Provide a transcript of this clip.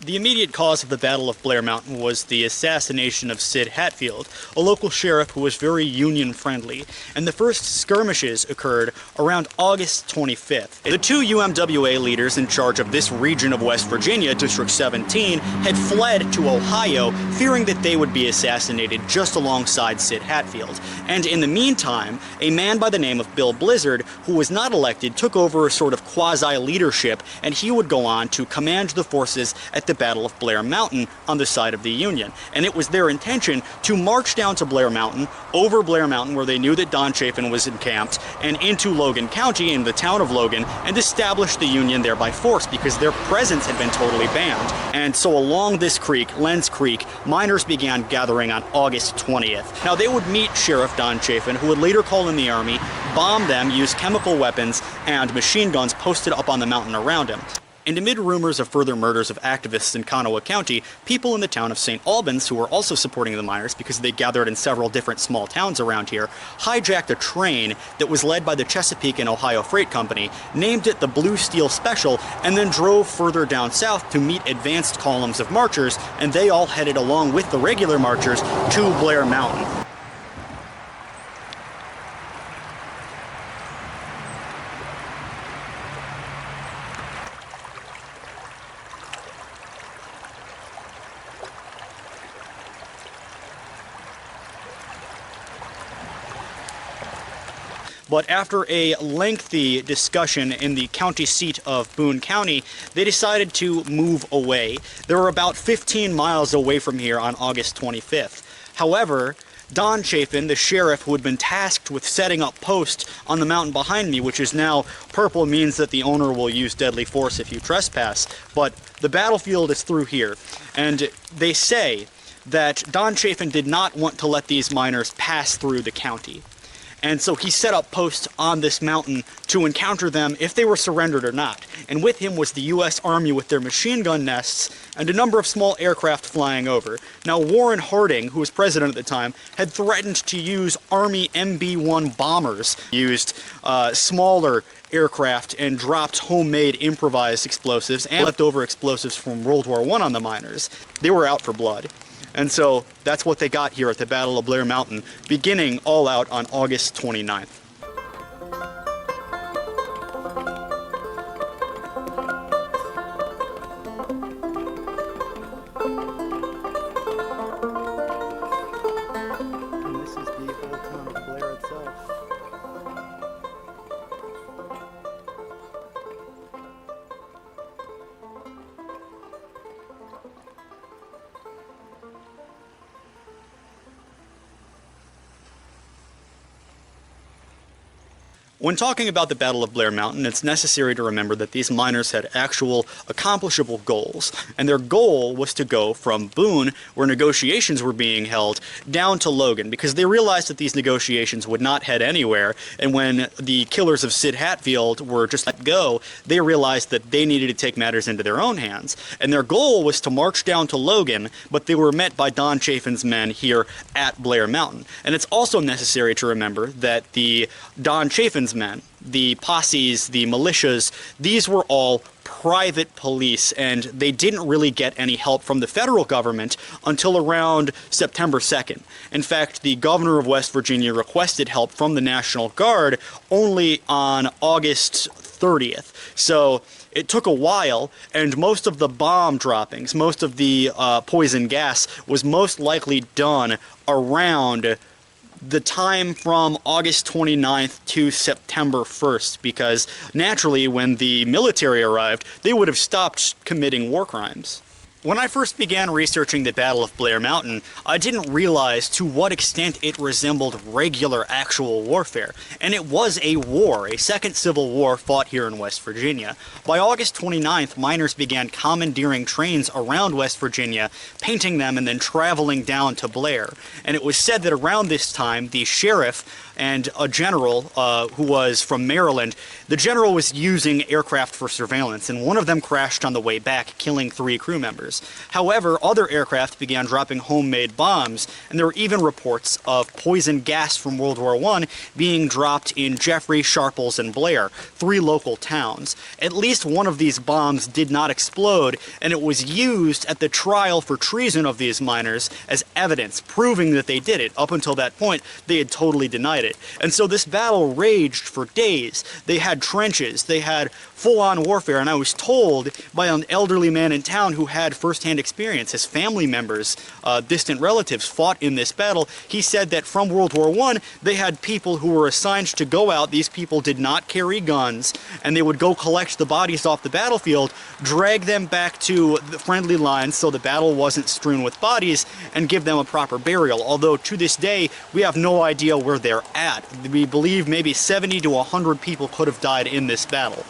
The immediate cause of the Battle of Blair Mountain was the assassination of Sid Hatfield, a local sheriff who was very Union-friendly, and the first skirmishes occurred around August 25th. The two UMWA leaders in charge of this region of West Virginia, District 17, had fled to Ohio, fearing that they would be assassinated just alongside Sid Hatfield. And in the meantime, a man by the name of Bill Blizzard, who was not elected, took over a sort of quasi-leadership, and he would go on to command the forces at the Battle of Blair Mountain on the side of the Union. And it was their intention to march down to Blair Mountain, over Blair Mountain where they knew that Don Chafin was encamped, and into Logan County in the town of Logan, and establish the Union there by force because their presence had been totally banned. And so along this creek, Lenz Creek, miners began gathering on August 20th. Now they would meet Sheriff Don Chafin, who would later call in the army, bomb them, use chemical weapons and machine guns posted up on the mountain around him. And amid rumors of further murders of activists in Kanawha County, people in the town of St. Albans, who were also supporting the miners because they gathered in several different small towns around here, hijacked a train that was led by the Chesapeake and Ohio Freight Company, named it the Blue Steel Special, and then drove further down south to meet advanced columns of marchers, and they all headed along with the regular marchers to Blair Mountain. But after a lengthy discussion in the county seat of Boone County, they decided to move away. They were about 15 miles away from here on August 25th. However, Don Chafin, the sheriff who had been tasked with setting up posts on the mountain behind me, which is now purple, means that the owner will use deadly force if you trespass, but the battlefield is through here. And they say that Don Chafin did not want to let these miners pass through the county. And so he set up posts on this mountain to encounter them if they were surrendered or not. And with him was the U.S. Army with their machine gun nests and a number of small aircraft flying over. Now, Warren Harding, who was president at the time, had threatened to use Army MB-1 bombers, used smaller aircraft and dropped homemade improvised explosives and leftover explosives from World War I on the miners. They were out for blood. And so that's what they got here at the Battle of Blair Mountain, beginning all out on August 29th. And this is the old town of Blair itself. When talking about the Battle of Blair Mountain, it's necessary to remember that these miners had actual accomplishable goals, and their goal was to go from Boone, where negotiations were being held, down to Logan, because they realized that these negotiations would not head anywhere, and when the killers of Sid Hatfield were just let go, they realized that they needed to take matters into their own hands. And their goal was to march down to Logan, but they were met by Don Chafin's men here at Blair Mountain. And it's also necessary to remember that the Don Chafin's men, the posses, the militias, these were all private police, and they didn't really get any help from the federal government until around September 2nd. In fact, the governor of West Virginia requested help from the National Guard only on August 30th. So it took a while, and most of the bomb droppings, most of the poison gas was most likely done around the time from August 29th to September 1st, because naturally when the military arrived, they would have stopped committing war crimes. When I first began researching the Battle of Blair Mountain, I didn't realize to what extent it resembled regular actual warfare. And it was a war, a second civil war fought here in West Virginia. By August 29th, miners began commandeering trains around West Virginia, painting them and then traveling down to Blair. And it was said that around this time, the sheriff and a general who was from Maryland. The general was using aircraft for surveillance, and one of them crashed on the way back, killing 3 crew members. However, other aircraft began dropping homemade bombs, and there were even reports of poison gas from World War I being dropped in Jeffrey, Sharples, and Blair, 3 local towns. At least one of these bombs did not explode, and it was used at the trial for treason of these miners as evidence, proving that they did it. Up until that point, they had totally denied it. And so this battle raged for days. They had trenches, they had full-on warfare, and I was told by an elderly man in town who had first-hand experience. His family members, distant relatives, fought in this battle. He said that from World War I, they had people who were assigned to go out. These people did not carry guns, and they would go collect the bodies off the battlefield, drag them back to the friendly lines so the battle wasn't strewn with bodies, and give them a proper burial. Although to this day, we have no idea where they're at. We believe maybe 70 to 100 people could have died in this battle.